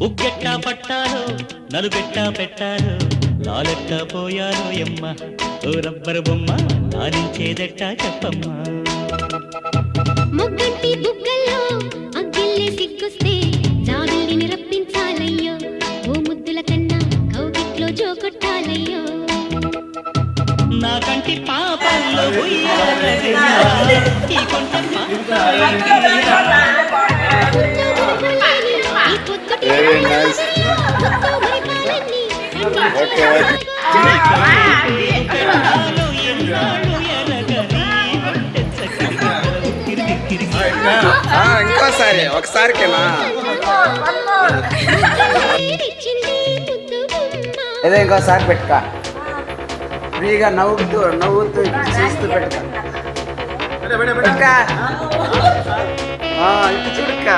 ఉగ్గెట్టా పట్టాలో నలుగెట్టా పెట్టాలో లాలెట్టా పోయాలో ఎమ్మ ఓ రబ్బరు బొమ్మ లాలించేదెట్టా చెప్పమ్మా. మొగ్గంటి బుగ్గల్లో అగ్గిల్లే సిగ్గొస్తే జాబిల్లిని రప్పించాలయ్యో ఓ ముద్దుల కన్నా కౌగిట్లో జోకొట్టాలయ్యో. నా కంటి పాపల్లో ఉయ్యాలయ్యా, ఈ కొంటమ్మ Very nice. Okay. ఇంకోసారి ఒకసారికేనా ఏదో ఇంకోసారి పెట్టుక ఫ్రీగా నవ్వుతూ నవ్వుతూ చూస్తూ పెట్టుక ఇటు చూడుక.